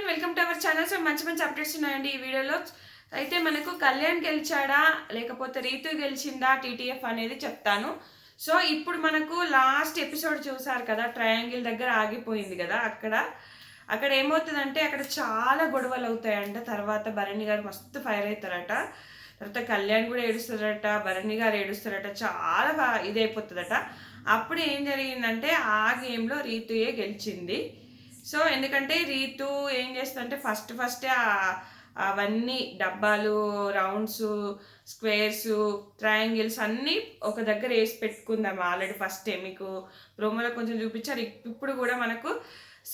Everyone welcome to our channel. So మంచి మంచి updates ఉన్నాయండి ఈ వీడియోలో. అయితే మనకు కళ్యాణ్ గెలిచాడా లేకపోతే రీతు గెలిచిందా టీటీఎఫ్ అనేది చెప్తాను. సో ఇప్పుడు మనకు లాస్ట్ ఎపిసోడ్ చూసారు కదా, ట్రయాంగిల్ దగ్గర ఆగిపోయింది కదా. అక్కడ ఏమవుతుందంటే అక్కడ చాలా గొడవలు అవుతాయంట. తర్వాత భరణి గారు మస్తు ఫైర్ అవుతారట. తర్వాత కళ్యాణ్ కూడా ఏడుస్తారట, భరణి గారు ఏడుస్తారట, చాలా ఇదైపోతుందట. అప్పుడు ఏం జరిగిందంటే ఆ గేమ్లో రీతుయే గెలిచింది. సో ఎందుకంటే రీతు ఏం చేస్తుందంటే ఫస్టే అవన్నీ డబ్బాలు, రౌండ్స్, స్క్వేర్స్, ట్రయాంగిల్స్ అన్నీ ఒక దగ్గర వేసి పెట్టుకుందాం. ఆల్రెడీ ఫస్టే మీకు ప్రోమోలో కొంచెం చూపించారు. ఇప్పుడు కూడా మనకు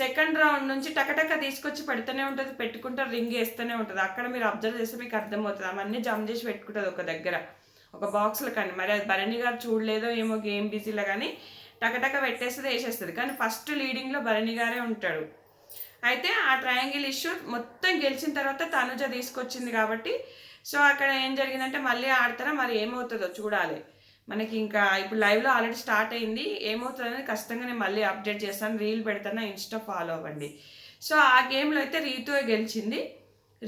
సెకండ్ రౌండ్ నుంచి టకటక తీసుకొచ్చి పెడుతూనే ఉంటుంది, పెట్టుకుంటారు, రింగ్ వేస్తూనే ఉంటుంది. అక్కడ మీరు అబ్జర్వ్ చేస్తే మీకు అర్థమవుతుంది. అవన్నీ జమ్ చేసి పెట్టుకుంటుంది ఒక దగ్గర, ఒక బాక్స్లో. కానీ మరి అది భరణి గారు చూడలేదో ఏమో గేమ్ బిజీలో, కానీ టకటక పెట్టేస్తుంది, వేసేస్తుంది. కానీ ఫస్ట్ లీడింగ్లో భరణి గారే ఉంటాడు. అయితే ఆ ట్రయాంగిల్ ఇష్యూ మొత్తం గెలిచిన తర్వాత తనుజ తీసుకొచ్చింది కాబట్టి, సో అక్కడ ఏం జరిగిందంటే మళ్ళీ ఆడతారా, మరి ఏమవుతుందో చూడాలి. మనకి ఇంకా ఇప్పుడు లైవ్లో ఆల్రెడీ స్టార్ట్ అయింది. ఏమవుతుంది అనేది ఖచ్చితంగా నేను మళ్ళీ అప్డేట్ చేస్తాను, రీల్ పెడతాను, ఇన్స్టా ఫాలో అవ్వండి. సో ఆ గేమ్లో అయితే రీతు గెలిచింది.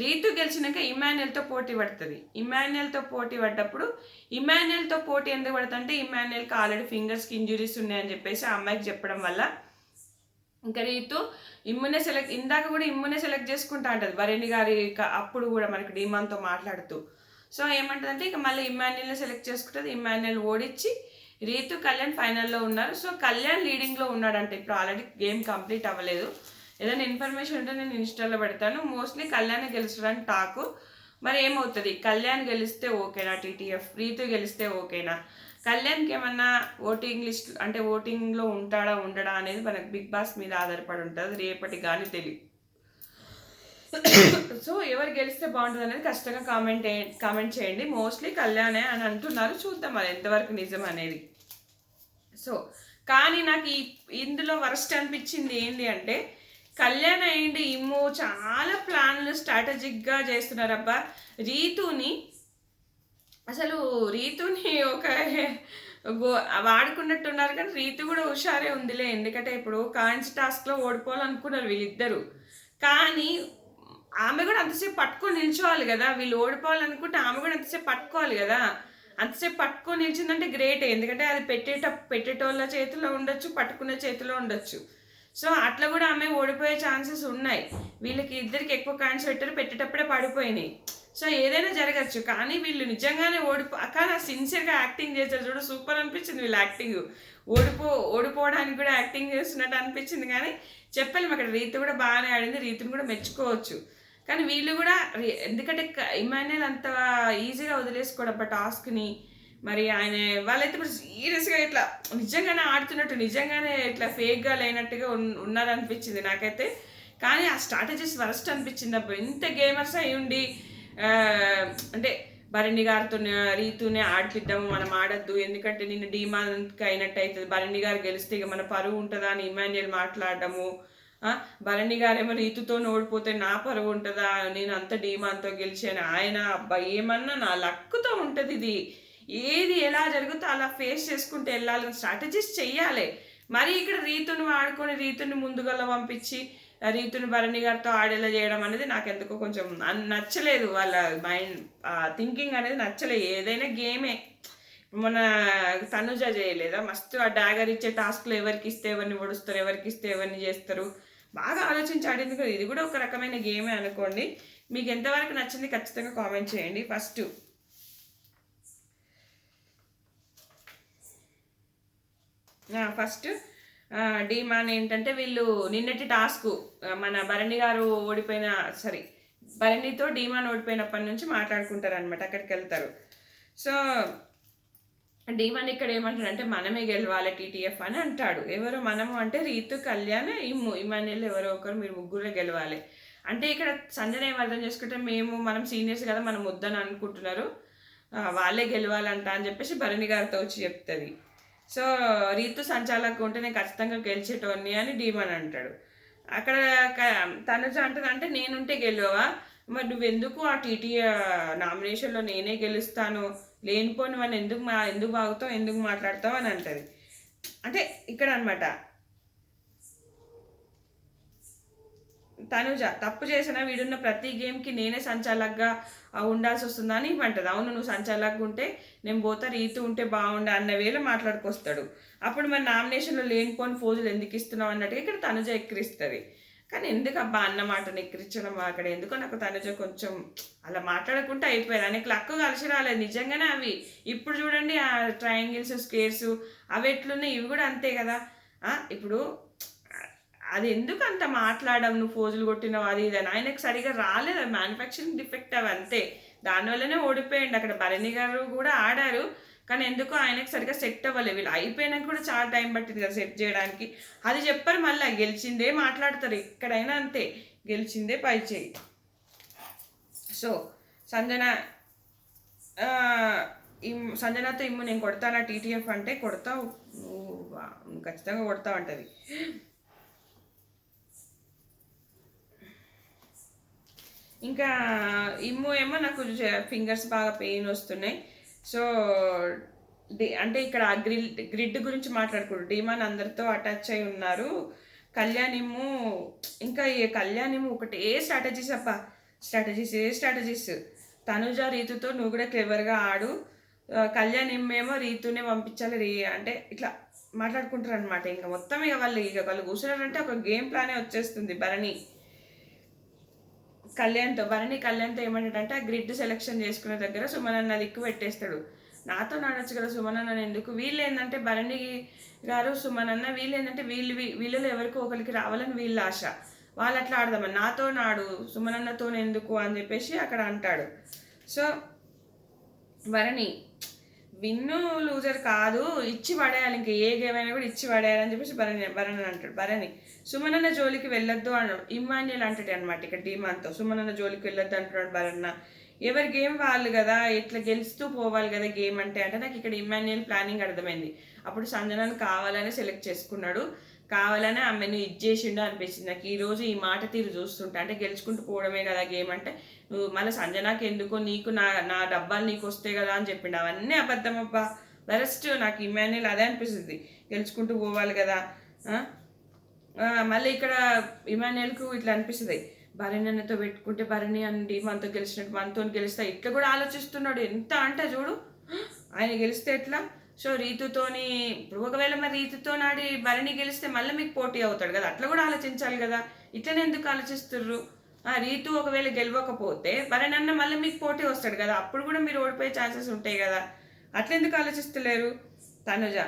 రీతు గెలిచినాక ఇమాన్యుయల్తో పోటీ పడుతుంది. ఇమాన్యుయల్తో పోటీ పడ్డప్పుడు ఇమాన్యుయల్తో పోటీ ఎందుకు పడుతుందంటే ఇమాన్యుయల్కి ఆల్రెడీ ఫింగర్స్కి ఇంజురీస్ ఉన్నాయని చెప్పేసి ఆ అమ్మాయికి చెప్పడం వల్ల ఇంకా రీతు ఇందాక కూడా ఇమ్మునే సెలెక్ట్ చేసుకుంటా అంటది భరణి గారి. అప్పుడు కూడా మనకి డీమాన్తో మాట్లాడుతూ సో ఏమంటుందంటే ఇక మళ్ళీ ఇమాన్యుయల్ని సెలెక్ట్ చేసుకుంటుంది. ఇమాన్యుయల్ ఓడించి రీతు కళ్యాణ్ ఫైనల్లో ఉన్నారు. సో కళ్యాణ్ లీడింగ్లో ఉన్నాడంటే ఇప్పుడు ఆల్రెడీ గేమ్ కంప్లీట్ అవ్వలేదు. ఏదైనా ఇన్ఫర్మేషన్ ఉంటే నేను ఇన్స్టాలో పెడతాను. మోస్ట్లీ కళ్యాణ్ గెలుస్తాడని టాకు. మరి ఏమవుతుంది, కళ్యాణ్ గెలిస్తే ఓకేనా టీటీఎఫ్, రీతు గెలిస్తే ఓకేనా, కళ్యాణ్కి ఏమన్నా ఓటింగ్ లిస్ట్ అంటే ఓటింగ్లో ఉండడా అనేది మనకు బిగ్ బాస్ మీద ఆధారపడి ఉంటుంది. రేపటి కానీ తెలియదు. సో ఎవరు గెలిస్తే బాగుంటుంది అనేది ఖచ్చితంగా కామెంట్ చేయండి. మోస్ట్లీ కళ్యాణే అని అంటున్నారు, చూద్దాం అది ఎంతవరకు నిజం అనేది. సో కానీ నాకు ఇందులో వరస్ట్ అనిపించింది ఏంటి అంటే, కళ్యాణ్ అండ్ ఇమ్ము చాలా ప్లాన్లు స్ట్రాటజిక్గా చేస్తున్నారబ్బా. రీతుని ఒక వాడుకున్నట్టున్నారు, కానీ రీతు కూడా హుషారే ఉందిలే. ఎందుకంటే ఇప్పుడు కాయిన్స్ టాస్క్లో ఓడిపోవాలనుకున్నారు వీళ్ళిద్దరు, కానీ ఆమె కూడా అంతసేపు పట్టుకొని నిల్చోవాలి కదా. వీళ్ళు ఓడిపోవాలనుకుంటే ఆమె కూడా అంతసేపు పట్టుకోవాలి కదా. అంతసేపు పట్టుకొని నిలిచిందంటే గ్రేట్. ఎందుకంటే అది పెట్టేటోళ్ళ చేతిలో ఉండొచ్చు, పట్టుకునే చేతిలో ఉండొచ్చు. సో అట్లా కూడా ఆమె ఓడిపోయే ఛాన్సెస్ ఉన్నాయి. వీళ్ళకి ఇద్దరికి ఎక్కువ కాయిన్స్ పెట్టేటప్పుడే పడిపోయినాయి. సో ఏదైనా జరగచ్చు. కానీ వీళ్ళు నిజంగానే కానీ సిన్సియర్గా యాక్టింగ్ చేస్తారు చూడు, సూపర్ అనిపించింది వీళ్ళ యాక్టింగ్. ఓడిపోవడానికి కూడా యాక్టింగ్ చేస్తున్నట్టు అనిపించింది. కానీ చెప్పలేము, అక్కడ రీతు కూడా బాగానే ఆడింది, రీతుని కూడా మెచ్చుకోవచ్చు. కానీ వీళ్ళు కూడా ఎందుకంటే ఇమాన్యుయల్ అంత ఈజీగా వదిలేసుకోవడం టాస్క్ని. మరి వాళ్ళైతే ఇప్పుడు సీరియస్గా ఇట్లా నిజంగానే ఆడుతున్నట్టు, నిజంగానే ఇట్లా ఫేక్గా లేనట్టుగా ఉన్నారనిపించింది నాకైతే. కానీ ఆ స్ట్రాటజీస్ వరస్ట్ అనిపించింది అప్పుడు. ఇంత గేమర్స్ అయి ఉండి అంటే భరణి గారితో రీతునే ఆడిపిద్దాము, మనం ఆడద్దు, ఎందుకంటే నిన్ను డీమాన్కి అయినట్టు అవుతుంది, భరణి గారు గెలిస్తే ఇక మన పరువు ఉంటుందా అని ఇమాన్యుయల్ మాట్లాడడము. భరణి గారేమో రీతుతో ఓడిపోతే నా పరువు ఉంటుందా, నేను అంత డీమాన్తో గెలిచాను, ఆయన అబ్బాయి ఏమన్నా నా లక్కుతో ఉంటుంది. ఇది ఏది ఎలా జరుగుతో అలా ఫేస్ చేసుకుంటూ వెళ్ళాలని స్ట్రాటజీస్ చెయ్యాలి. మరి ఇక్కడ రీతుని వాడుకొని రీతుని ముందుగా పంపించి రీతుని భరణి గారితో ఆడేలా చేయడం అనేది నాకు ఎందుకో కొంచెం నచ్చలేదు. వాళ్ళ మైండ్ థింకింగ్ అనేది నచ్చలేదు. ఏదైనా గేమే. మన తనుజ చేయలేదా మస్తు ఆ డాగర్ ఇచ్చే టాస్క్లు ఎవరికి ఇస్తే ఎవరిని ఓడుస్తారు, ఎవరికి ఇస్తే ఎవరిని చేస్తారు, బాగా ఆలోచించి ఆడింది కదా. ఇది కూడా ఒక రకమైన గేమే అనుకోండి. మీకు ఎంతవరకు నచ్చింది ఖచ్చితంగా కామెంట్ చేయండి. ఫస్ట్ డీమాన్ ఏంటంటే, వీళ్ళు నిన్నటి టాస్క్ మన భరణి గారు భరణితో డీమాన్ ఓడిపోయినప్పటి నుంచి మాట్లాడుకుంటారు అనమాట. అక్కడికి వెళ్తారు. సో డీమాన్ ఇక్కడ ఏమంటాడంటే మనమే గెలవాలి టీటీఎఫ్ అని అంటాడు. ఎవరు మనము అంటే రీతు, కళ్యాణ్, ఇమాన్యుయల్ ఎవరో ఒకరు, మీరు ముగ్గురే గెలవాలి అంటే ఇక్కడ సంజన ఏం అర్థం చేసుకుంటే మనం సీనియర్స్ కదా, మనం వద్దని అనుకుంటున్నారు, వాళ్ళే గెలవాలంట అని చెప్పేసి భరణి గారితో వచ్చి చెప్తుంది. సో రీతు సంచాలకు ఉంటే నేను ఖచ్చితంగా గెలిచేటోని అని డీమాన్ అంటాడు. అక్కడ తనుజ అంటుంది అంటే నేనుంటే గెలవా, మరి నువ్వెందుకు ఆ టీటీ నామినేషన్లో నేనే గెలుస్తాను, లేనిపోని మనం ఎందుకు బాగుతావు, ఎందుకు మాట్లాడతావు అని అంటది. అంటే ఇక్కడ అనమాట తనుజ తప్పు చేసిన వీడున్న ప్రతి గేమ్కి నేనే సంచాలకుగా ఉండాల్సి వస్తుందా అని ఇవ్వంటది. అవును, నువ్వు సంచాలకుగా ఉంటే నేను పోతా, రీతు ఉంటే బాగుండా అన్న వేళ మాట్లాడుకొస్తాడు. అప్పుడు మరి నామినేషన్లో లేనిపోని ఫోజులు ఎందుకు ఇస్తున్నావు అన్నట్టుగా ఇక్కడ తనుజ ఎక్కిరిస్తుంది. కానీ ఎందుకు అబ్బా అన్న మాటను ఎక్కిరించడం అక్కడ ఎందుకో నాకు తనుజ కొంచెం అలా మాట్లాడకుంటే అయిపోయారు. ఆయనకి లక్కు కలిసి రాలేదు నిజంగానే అవి. ఇప్పుడు చూడండి ఆ ట్రయాంగిల్స్ స్క్వేర్స్ అవి ఎట్లున్నాయి, ఇవి కూడా అంతే కదా. ఇప్పుడు అది ఎందుకు అంత మాట్లాడడం, నువ్వు ఫోజులు కొట్టినావు అది ఇది అని. ఆయనకు సరిగా రాలేదు, అది మ్యానుఫ్యాక్చరింగ్ డిఫెక్ట్ అవి అంతే. దానివల్లనే ఓడిపోయింది. అక్కడ భరణి గారు కూడా ఆడారు కానీ ఎందుకో ఆయనకు సరిగా సెట్ అవ్వలేదు. వీళ్ళు అయిపోయినాక కూడా చాలా టైం పట్టింది కదా సెట్ చేయడానికి. అది చెప్పరు, మళ్ళీ గెలిచిందే మాట్లాడతారు ఎక్కడైనా అంతే, గెలిచిందే పై చేయి. సో సంజన సంజనతో ఇమ్ము నేను కొడతానా టీటీఎఫ్ అంటే కొడతావు నువ్వు ఖచ్చితంగా కొడతావు అంటది. ఇంకా ఇమ్ము ఏమో నాకు ఫింగర్స్ బాగా పెయిన్ వస్తున్నాయి. సో అంటే ఇక్కడ గ్రిడ్ గురించి మాట్లాడుకోరు. డీమాన్ అందరితో అటాచ్ అయి ఉన్నారు. కళ్యాణిము ఇంకా కళ్యాణిము ఒకటే స్ట్రాటజీస్ అప్ప, స్ట్రాటజీస్. తనుజ రీతుతో నువ్వు కూడా క్లెవర్గా ఆడు, కళ్యాణిమేమో రీతునే పంపించాలి అంటే ఇట్లా మాట్లాడుకుంటారు అనమాట. ఇంకా మొత్తం ఇక వాళ్ళు కూర్చున్నారంటే ఒక గేమ్ ప్లానే వచ్చేస్తుంది. కళ్యాణ్తో ఏమంటాడంటే ఆ గ్రిడ్ సెలెక్షన్ చేసుకునే దగ్గర సుమనన్న దిక్కు పెట్టేస్తాడు. నాతో నడవచ్చు కదా సుమనన్న ఎందుకు, వీళ్ళు ఏంటంటే భరణి గారు సుమనన్న వీళ్ళు ఏంటంటే వీళ్ళలో ఎవరికో ఒకరికి రావాలని వీళ్ళ ఆశ. వాళ్ళు అట్లా ఆడదామని నాతో నాడు సుమనన్నతో ఎందుకు అని చెప్పేసి అక్కడ అంటాడు. సో భరణి విన్ను లూజర్ కాదు, ఇచ్చి పడేయాలి, ఇంకా ఏ గేమ్ అయినా కూడా ఇచ్చి పడేయాలని చెప్పేసి భరణి అంటాడు. భరణి సుమనన్న జోలికి వెళ్ళొద్దు అన్నాడు. ఇమ్మాన్యుల్ అంటాడు అనమాట ఇక్కడ డీమాన్తో, సుమనన్న జోలికి వెళ్ళొద్దు అంటున్నాడు భరణ్. ఎవరి గేమ్ వాళ్ళు కదా, ఇట్లా గెలుస్తూ పోవాలి కదా గేమ్ అంటే నాకు ఇక్కడ ఇమ్మాన్యుల్ ప్లానింగ్ అర్థమైంది. అప్పుడు సంజనాన్ని కావాలనే సెలెక్ట్ చేసుకున్నాడు, కావాలనే ఆమెను ఇచ్చేసిండు అనిపించింది నాకు ఈరోజు ఈ మాట తీరు చూస్తుంటే. అంటే గెలుచుకుంటూ పోవడమే కదా గేమ్ అంటే, నువ్వు మళ్ళీ సంజనాకి ఎందుకో నీకు నా డబ్బాలు నీకు వస్తాయి కదా అని చెప్పిండు. అవన్నీ అబద్ధం అబ్బా. వరస్ట్ నాకు ఇమ్మాన్యుల్ అదే అనిపిస్తుంది, గెలుచుకుంటూ పోవాలి కదా. మళ్ళీ ఇక్కడ ఇమాన్యుయల్కు ఇట్లా అనిపిస్తుంది, భరణి అన్నతో పెట్టుకుంటే భరణి అండి మనతో గెలిచినట్టు మనతో గెలిస్తా ఇట్లా కూడా ఆలోచిస్తున్నాడు. ఎంత అంటే చూడు ఆయన గెలిస్తే ఎట్లా. సో రీతుతోని ఇప్పుడు ఒకవేళ మరి రీతుతో నాడి భరణి గెలిస్తే మళ్ళీ మీకు పోటీ అవుతాడు కదా, అట్లా కూడా ఆలోచించాలి కదా. ఇట్లనే ఎందుకు ఆలోచిస్తుర్రు. రీతు ఒకవేళ గెలవకపోతే భరణి అన్న మళ్ళీ మీకు పోటీ వస్తాడు కదా, అప్పుడు కూడా మీరు ఓడిపోయే ఛాన్సెస్ ఉంటాయి కదా. అట్లా ఎందుకు ఆలోచిస్తలేరు. తనుజ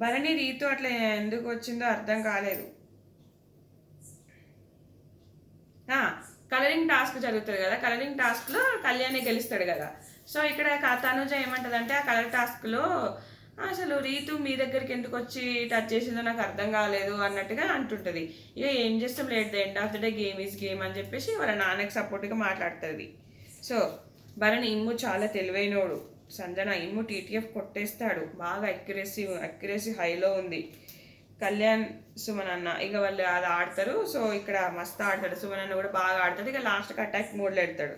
భరణి రీతు అట్లా ఎందుకు వచ్చిందో అర్థం కాలేదు. కలరింగ్ టాస్క్ జరుగుతుంది కదా, కలరింగ్ టాస్క్లో కళ్యాణి గెలుస్తాడు కదా. సో ఇక్కడ తనుజ ఏమంటుంది అంటే ఆ కలర్ టాస్క్లో అసలు రీతు మీ దగ్గరికి ఎందుకు వచ్చి టచ్ చేసిందో నాకు అర్థం కాలేదు అన్నట్టుగా అంటుంటుంది. ఇక ఏం చేస్తాం, late the end of the day game is game అని చెప్పేసి వాళ్ళ నాన్నకి సపోర్ట్గా మాట్లాడుతుంది. సో భరణి ఇమ్ము చాలా తెలివైనోడు, సంజన ఇమ్ము టీటీఎఫ్ కొట్టేస్తాడు, బాగా అక్యురసీ హైలో ఉంది. కళ్యాణ్ సుమనన్న ఇక వాళ్ళు అది ఆడతారు. సో ఇక్కడ మస్తు ఆడతాడు, సుమనన్న కూడా బాగా ఆడతాడు. ఇక లాస్ట్కి అటాక్ మోడ్లో వెళ్తాడు.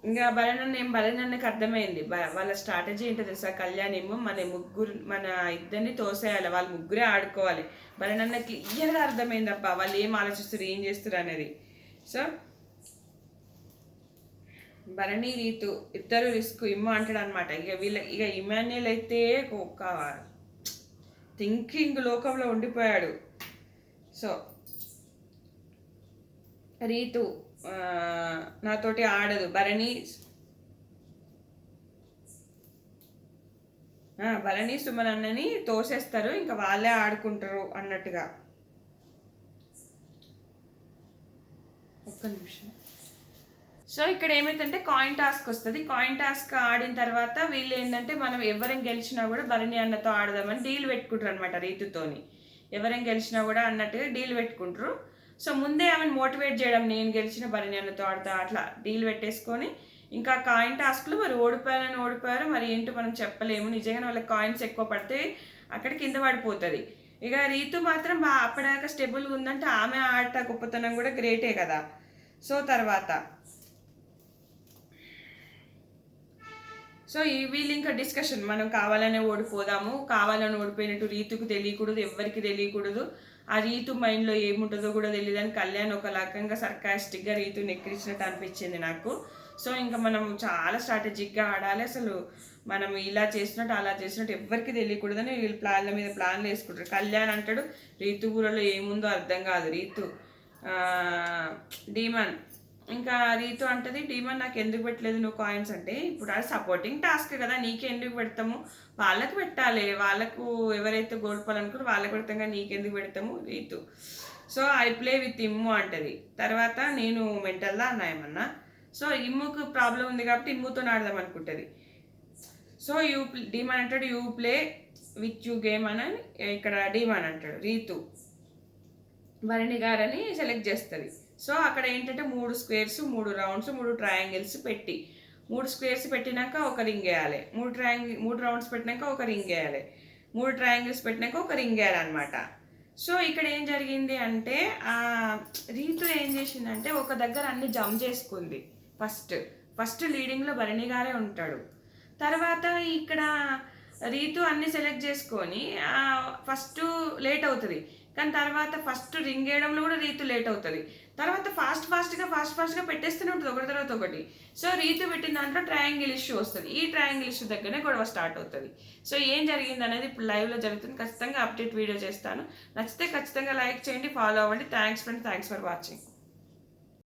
ఇంకా భరణన్నకి అర్థమైంది వాళ్ళ స్ట్రాటజీ ఏంటో తెలుసా. కళ్యాణ్ ఏమో మన ఇద్దరిని తోసేయాలి, వాళ్ళు ముగ్గురే ఆడుకోవాలి. భరణన్న క్లియర్గా అర్థమైంది అబ్బా వాళ్ళు ఏం ఆలోచిస్తారు ఏం చేస్తారు అనేది. సో భరణి రీతు ఇద్దరు రిస్క్ ఇమ్మ అంటాడు అనమాట. ఇక ఇమాన్యుల్ అయితే ఒక థింకింగ్ లోకంలో ఉండిపోయాడు. సో రీతు నాతోటి ఆడదు, భరణి సుమనన్నని తోసేస్తారు, ఇంకా వాళ్ళే ఆడుకుంటారు అన్నట్టుగా. ఒక్క నిమిషం. సో ఇక్కడ ఏమైందంటే కాయిన్ టాస్క్ వస్తుంది. కాయిన్ టాస్క్ ఆడిన తర్వాత వీళ్ళు ఏంటంటే మనం ఎవరైనా గెలిచినా కూడా భరణి అన్నతో ఆడదామని డీల్ పెట్టుకుంటారు అనమాట. రీతుతోని ఎవరైనా గెలిచినా కూడా అన్నట్టుగా డీల్ పెట్టుకుంటారు. సో ముందే ఆమెను మోటివేట్ చేయడం, నేను గెలిచిన భరణి అన్నతో ఆడతా అట్లా డీల్ పెట్టేసుకొని ఇంకా కాయిన్ టాస్క్లు మరి ఓడిపోయారు మరి ఏంటో మనం చెప్పలేము. నిజంగానే వాళ్ళకి కాయిన్స్ ఎక్కువ పడితే అక్కడ కింద పడిపోతుంది. ఇక రీతు మాత్రం అప్పటిదాకా స్టెబుల్గా ఉందంటే ఆమె ఆట గొప్పతనం కూడా గ్రేటే కదా. సో తర్వాత వీళ్ళు ఇంకా డిస్కషన్, మనం కావాలనే ఓడిపోదాము, కావాలని ఓడిపోయినట్టు రీతుకు తెలియకూడదు, ఎవరికి తెలియకూడదు ఆ రీతు మైండ్లో ఏముంటుందో కూడా తెలియదు అని కళ్యాణ్ ఒక రకంగా సర్కాస్టిక్గా రీతుని ఎక్కిరించినట్టు అనిపించింది నాకు. సో ఇంకా మనం చాలా స్ట్రాటజిక్గా ఆడాలి. అసలు మనం ఇలా చేసినట్టు అలా చేసినట్టు ఎవరికి తెలియకూడదని వీళ్ళు ప్లాన్ల మీద ప్లాన్లు వేసుకుంటారు. కళ్యాణ్ అంటాడు రీతు ఊరలో ఏముందో అర్థం కాదు, రీతు డీమన్. ఇంకా రీతు అంటది డీమన్ నాకు ఎందుకు పెట్టలేదు నువ్వు కాయిన్స్ అంటే, ఇప్పుడు అది సపోర్టింగ్ టాస్క్ కదా, నీకు ఎందుకు పెడతాము, వాళ్ళకి పెట్టాలి, వాళ్ళకు ఎవరైతే గోల్పోవాలనుకున్నారో వాళ్ళకి పెడతాం కానీ నీకెందుకు పెడతాము Ritu. So I play with Immu అంటది. తర్వాత నేను మెంటల్దా అన్నా ఏమన్నా. సో ఇమ్ముకు ప్రాబ్లం ఉంది కాబట్టి ఇమ్ముతో ఆడదాం అనుకుంటుంది. సో డీమన్ అంటాడు you play with you game అని ఇక్కడ డీమన్ అంటాడు. రీతు భరణి గారని సెలెక్ట్ చేస్తుంది. సో అక్కడ ఏంటంటే 3 స్క్వేర్స్ 3 రౌండ్స్ 3 ట్రయాంగిల్స్ పెట్టి 3 స్క్వేర్స్ పెట్టినాక ఒక రింగ్ వేయాలి, 3 రౌండ్స్ పెట్టినాక ఒక రింగ్ వేయాలి, 3 ట్రయాంగిల్స్ పెట్టినాక ఒక రింగ్ వేయాలి అనమాట. సో ఇక్కడ ఏం జరిగింది అంటే రీతు ఏం చేసిందంటే ఒక దగ్గర అన్ని జంప్ చేసుకుంది. ఫస్ట్ లీడింగ్లో భరణి గారే ఉంటాడు. తర్వాత ఇక్కడ రీతు అన్ని సెలెక్ట్ చేసుకొని ఫస్ట్ లేట్ అవుతుంది, కానీ తర్వాత ఫస్ట్ రింగ్ వేయడంలో కూడా రీతు లేట్ అవుతుంది. తర్వాత ఫాస్ట్గా పెట్టేస్తూనే ఉంటుంది ఒకటి తర్వాత ఒకటి. సో రీతు పెట్టిన దాంట్లో ట్రయాంగిల్ ఇష్యూ వస్తుంది. ఈ ట్రయాంగిల్ ఇష్యూ దగ్గరనే గొడవ స్టార్ట్ అవుతుంది. సో ఏం జరిగింది అనేది ఇప్పుడు లైవ్లో జరుగుతుంది. ఖచ్చితంగా అప్డేట్ వీడియో చేస్తాను. నచ్చితే ఖచ్చితంగా లైక్ చేయండి, ఫాలో అవ్వండి. Thanks friends, thanks for watching.